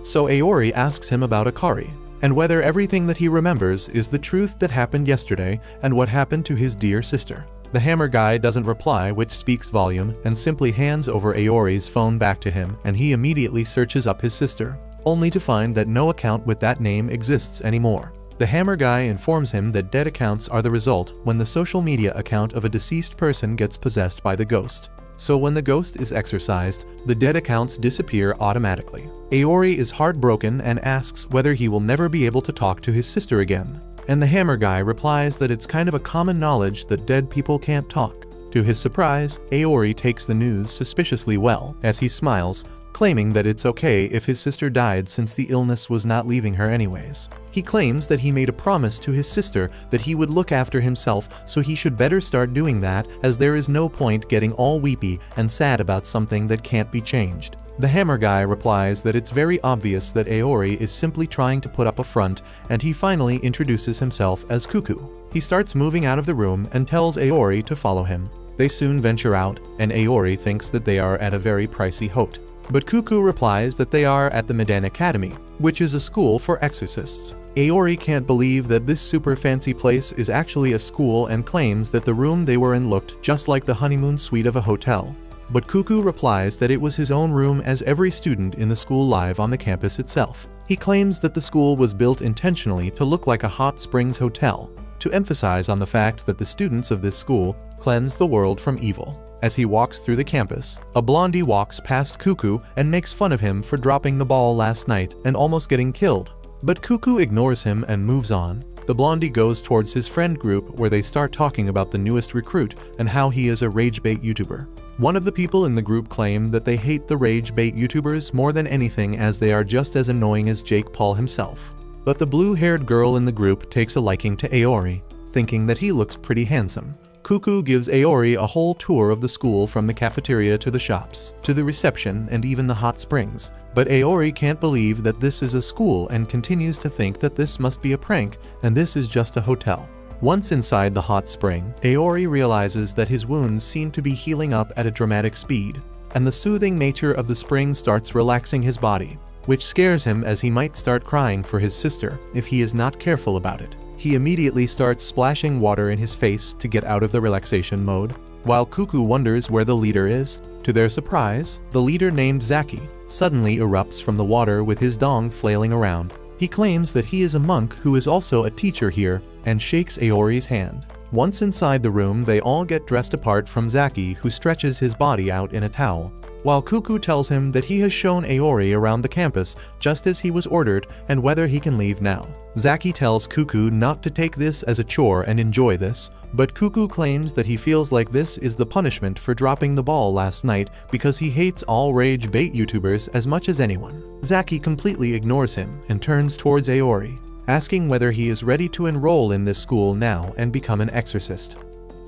So Aori asks him about Akari, and whether everything that he remembers is the truth that happened yesterday and what happened to his dear sister. The hammer guy doesn't reply, which speaks volume, and simply hands over Aori's phone back to him, and he immediately searches up his sister, only to find that no account with that name exists anymore. The hammer guy informs him that dead accounts are the result when the social media account of a deceased person gets possessed by the ghost. So when the ghost is exorcised, the dead accounts disappear automatically. Aori is heartbroken and asks whether he will never be able to talk to his sister again. And the hammer guy replies that it's kind of a common knowledge that dead people can't talk. To his surprise, Aori takes the news suspiciously well, as he smiles, claiming that it's okay if his sister died since the illness was not leaving her anyways. He claims that he made a promise to his sister that he would look after himself, so he should better start doing that, as there is no point getting all weepy and sad about something that can't be changed. The hammer guy replies that it's very obvious that Aori is simply trying to put up a front, and he finally introduces himself as Cuckoo. He starts moving out of the room and tells Aori to follow him. They soon venture out, and Aori thinks that they are at a very pricey hotel. But Cuckoo replies that they are at the Medan Academy, which is a school for exorcists. Aori can't believe that this super fancy place is actually a school and claims that the room they were in looked just like the honeymoon suite of a hotel. But Cuckoo replies that it was his own room, as every student in the school live on the campus itself. He claims that the school was built intentionally to look like a hot springs hotel, to emphasize on the fact that the students of this school cleanse the world from evil. As he walks through the campus, a blondie walks past Cuckoo and makes fun of him for dropping the ball last night and almost getting killed. But Cuckoo ignores him and moves on. The blondie goes towards his friend group, where they start talking about the newest recruit and how he is a rage bait YouTuber. One of the people in the group claim that they hate the rage bait YouTubers more than anything, as they are just as annoying as Jake Paul himself. But the blue-haired girl in the group takes a liking to Aori, thinking that he looks pretty handsome. Cuckoo gives Aori a whole tour of the school, from the cafeteria to the shops, to the reception and even the hot springs. But Aori can't believe that this is a school and continues to think that this must be a prank and this is just a hotel. Once inside the hot spring, Aori realizes that his wounds seem to be healing up at a dramatic speed, and the soothing nature of the spring starts relaxing his body, which scares him, as he might start crying for his sister if he is not careful about it. He immediately starts splashing water in his face to get out of the relaxation mode, while Cuckoo wonders where the leader is. To their surprise, the leader, named Zaki, suddenly erupts from the water with his dong flailing around. He claims that he is a monk who is also a teacher here, and shakes Aori's hand. Once inside the room, they all get dressed apart from Zaki, who stretches his body out in a towel, while Cuckoo tells him that he has shown Aori around the campus just as he was ordered and whether he can leave now. Zaki tells Cuckoo not to take this as a chore and enjoy this, but Cuckoo claims that he feels like this is the punishment for dropping the ball last night, because he hates all rage bait YouTubers as much as anyone. Zaki completely ignores him and turns towards Aori, asking whether he is ready to enroll in this school now and become an exorcist.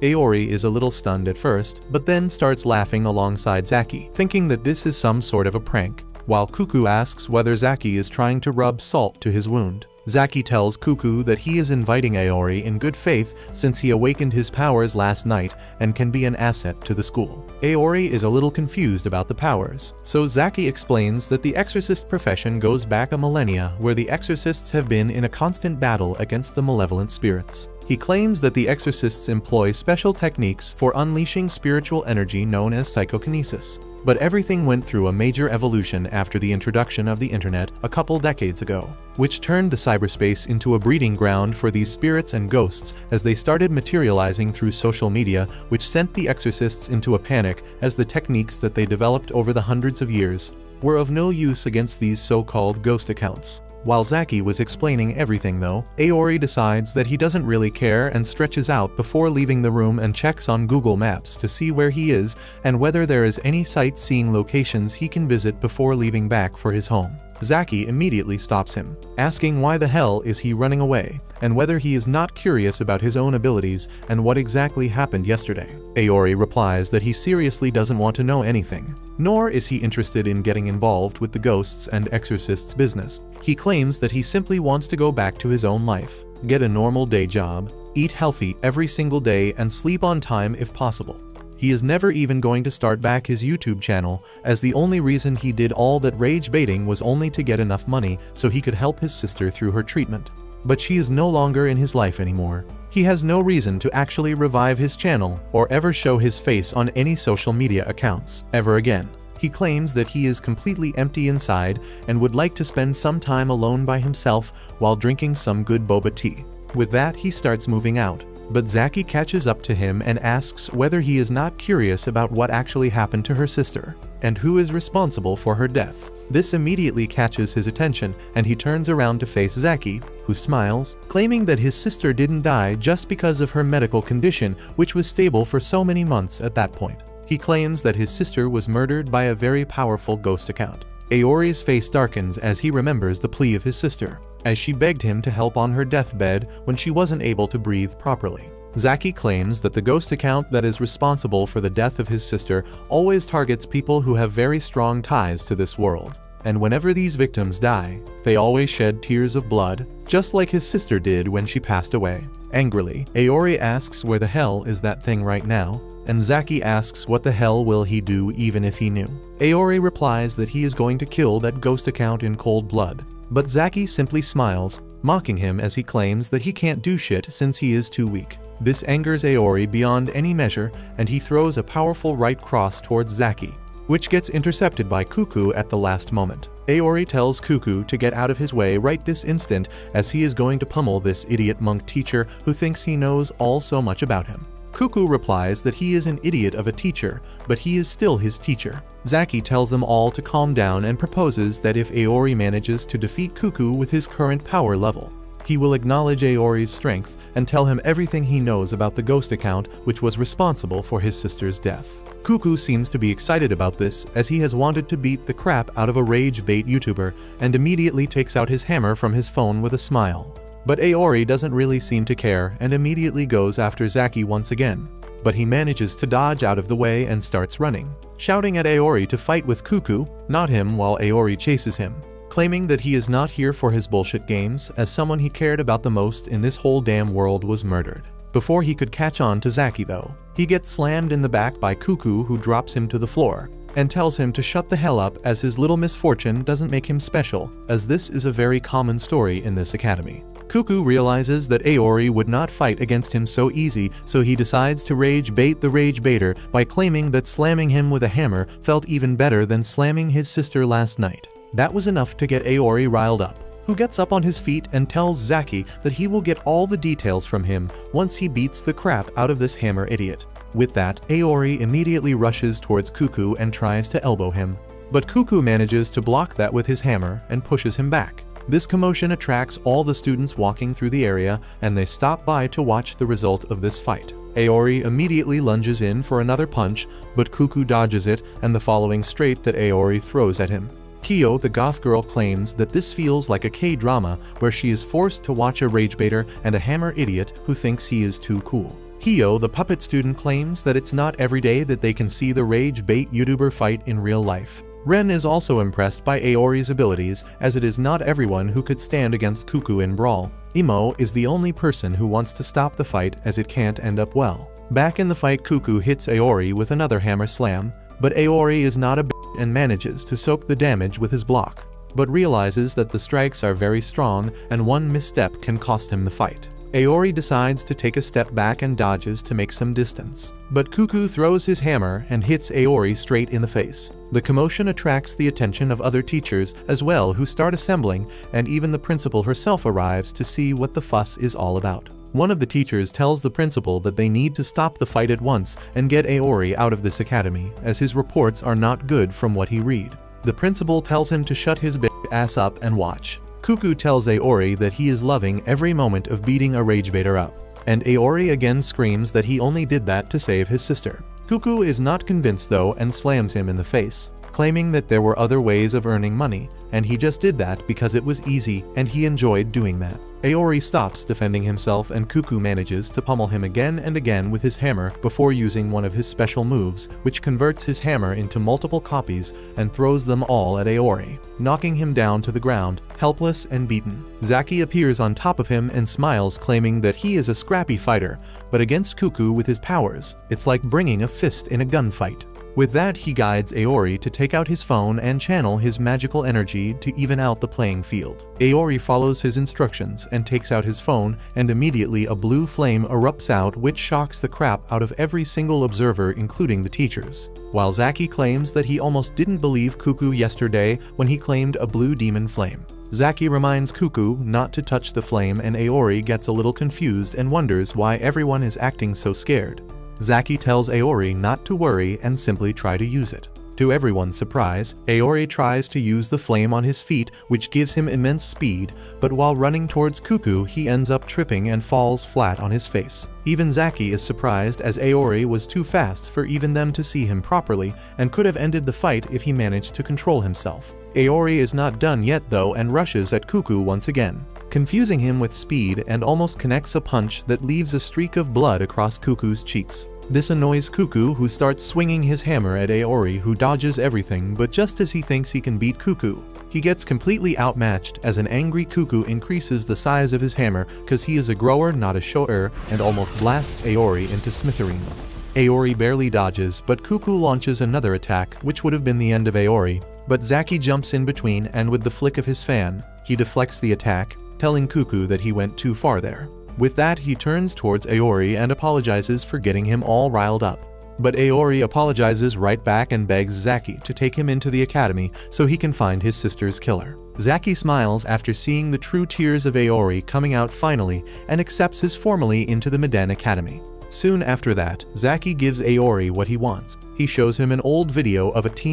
Aori is a little stunned at first, but then starts laughing alongside Zaki, thinking that this is some sort of a prank, while Cuckoo asks whether Zaki is trying to rub salt to his wound. Zaki tells Cuckoo that he is inviting Aori in good faith, since he awakened his powers last night and can be an asset to the school. Aori is a little confused about the powers, so Zaki explains that the exorcist profession goes back a millennia, where the exorcists have been in a constant battle against the malevolent spirits. He claims that the exorcists employ special techniques for unleashing spiritual energy known as psychokinesis. But everything went through a major evolution after the introduction of the internet a couple decades ago, which turned the cyberspace into a breeding ground for these spirits and ghosts, as they started materializing through social media, which sent the exorcists into a panic, as the techniques that they developed over the hundreds of years were of no use against these so-called ghost accounts. While Zaki was explaining everything though, Aori decides that he doesn't really care and stretches out before leaving the room and checks on Google Maps to see where he is and whether there is any sightseeing locations he can visit before leaving back for his home. Zaki immediately stops him, asking why the hell is he running away, and whether he is not curious about his own abilities and what exactly happened yesterday. Aori replies that he seriously doesn't want to know anything, nor is he interested in getting involved with the ghosts and exorcists business. He claims that he simply wants to go back to his own life, get a normal day job, eat healthy every single day, and sleep on time if possible. He is never even going to start back his YouTube channel, as the only reason he did all that rage baiting was only to get enough money so he could help his sister through her treatment. But she is no longer in his life anymore. He has no reason to actually revive his channel or ever show his face on any social media accounts ever again. He claims that he is completely empty inside and would like to spend some time alone by himself while drinking some good boba tea. With that, he starts moving out. But Zaki catches up to him and asks whether he is not curious about what actually happened to her sister and who is responsible for her death. This immediately catches his attention, and he turns around to face Zaki, who smiles, claiming that his sister didn't die just because of her medical condition, which was stable for so many months at that point. He claims that his sister was murdered by a very powerful ghost account. Aori's face darkens as he remembers the plea of his sister, as she begged him to help on her deathbed when she wasn't able to breathe properly. Zaki claims that the ghost account that is responsible for the death of his sister always targets people who have very strong ties to this world. And whenever these victims die, they always shed tears of blood, just like his sister did when she passed away. Angrily, Aori asks where the hell is that thing right now, and Zaki asks what the hell will he do even if he knew. Aori replies that he is going to kill that ghost account in cold blood, but Zaki simply smiles, mocking him as he claims that he can't do shit since he is too weak. This angers Aori beyond any measure, and he throws a powerful right cross towards Zaki, which gets intercepted by Cuckoo at the last moment. Aori tells Cuckoo to get out of his way right this instant, as he is going to pummel this idiot monk teacher who thinks he knows all so much about him. Cuckoo replies that he is an idiot of a teacher, but he is still his teacher. Zaki tells them all to calm down and proposes that if Aori manages to defeat Cuckoo with his current power level, he will acknowledge Aori's strength and tell him everything he knows about the ghost account which was responsible for his sister's death. Cuckoo seems to be excited about this, as he has wanted to beat the crap out of a rage bait YouTuber, and immediately takes out his hammer from his phone with a smile. But Aori doesn't really seem to care and immediately goes after Zaki once again. But he manages to dodge out of the way and starts running, shouting at Aori to fight with Cuckoo, not him, while Aori chases him, claiming that he is not here for his bullshit games, as someone he cared about the most in this whole damn world was murdered. Before he could catch on to Zaki though, he gets slammed in the back by Cuckoo, who drops him to the floor and tells him to shut the hell up, as his little misfortune doesn't make him special, as this is a very common story in this academy. Cuckoo realizes that Aori would not fight against him so easy, so he decides to rage bait the rage baiter by claiming that slamming him with a hammer felt even better than slamming his sister last night. That was enough to get Aori riled up, who gets up on his feet and tells Zaki that he will get all the details from him once he beats the crap out of this hammer idiot. With that, Aori immediately rushes towards Cuckoo and tries to elbow him, but Cuckoo manages to block that with his hammer and pushes him back. This commotion attracts all the students walking through the area, and they stop by to watch the result of this fight. Aori immediately lunges in for another punch, but Cuckoo dodges it and the following straight that Aori throws at him. Kyo, the goth girl, claims that this feels like a K-drama where she is forced to watch a rage baiter and a hammer idiot who thinks he is too cool. Hio, the puppet student, claims that it's not every day that they can see the rage bait YouTuber fight in real life. Ren is also impressed by Aori's abilities, as it is not everyone who could stand against Cuckoo in brawl. Imo is the only person who wants to stop the fight, as it can't end up well. Back in the fight, Cuckoo hits Aori with another hammer slam, but Aori is not a bitch and manages to soak the damage with his block, but realizes that the strikes are very strong and one misstep can cost him the fight. Aori decides to take a step back and dodges to make some distance, but Cuckoo throws his hammer and hits Aori straight in the face. The commotion attracts the attention of other teachers as well, who start assembling, and even the principal herself arrives to see what the fuss is all about. One of the teachers tells the principal that they need to stop the fight at once and get Aori out of this academy, as his reports are not good from what he read. The principal tells him to shut his bitch ass up and watch. Cuckoo tells Aori that he is loving every moment of beating a rage baiter up, and Aori again screams that he only did that to save his sister. Cuckoo is not convinced though and slams him in the face, claiming that there were other ways of earning money, and he just did that because it was easy and he enjoyed doing that. Aoi stops defending himself and Cuckoo manages to pummel him again and again with his hammer before using one of his special moves, which converts his hammer into multiple copies and throws them all at Aoi, knocking him down to the ground, helpless and beaten. Zaki appears on top of him and smiles, claiming that he is a scrappy fighter, but against Cuckoo with his powers, it's like bringing a fist in a gunfight. With that, he guides Aoi to take out his phone and channel his magical energy to even out the playing field. Aoi follows his instructions and takes out his phone, and immediately a blue flame erupts out, which shocks the crap out of every single observer, including the teachers. While Zaki claims that he almost didn't believe Cuckoo yesterday when he claimed a blue demon flame. Zaki reminds Cuckoo not to touch the flame, and Aoi gets a little confused and wonders why everyone is acting so scared. Zaki tells Aoi not to worry and simply try to use it. To everyone's surprise, Aoi tries to use the flame on his feet, which gives him immense speed, but while running towards Cuckoo, he ends up tripping and falls flat on his face. Even Zaki is surprised, as Aoi was too fast for even them to see him properly and could have ended the fight if he managed to control himself. Aoi is not done yet though and rushes at Cuckoo once again, confusing him with speed, and almost connects a punch that leaves a streak of blood across Cuckoo's cheeks. This annoys Cuckoo, who starts swinging his hammer at Aoi, who dodges everything, but just as he thinks he can beat Cuckoo, he gets completely outmatched as an angry Cuckoo increases the size of his hammer because he is a grower not a shower, and almost blasts Aoi into smithereens. Aoi barely dodges, but Cuckoo launches another attack, which would have been the end of Aoi, but Zaki jumps in between, and with the flick of his fan, he deflects the attack, telling Cuckoo that he went too far there. With that, he turns towards Aoi and apologizes for getting him all riled up. But Aoi apologizes right back and begs Zaki to take him into the academy so he can find his sister's killer. Zaki smiles after seeing the true tears of Aoi coming out finally and accepts his formally into the Miden Academy. Soon after that, Zaki gives Aoi what he wants. He shows him an old video of a team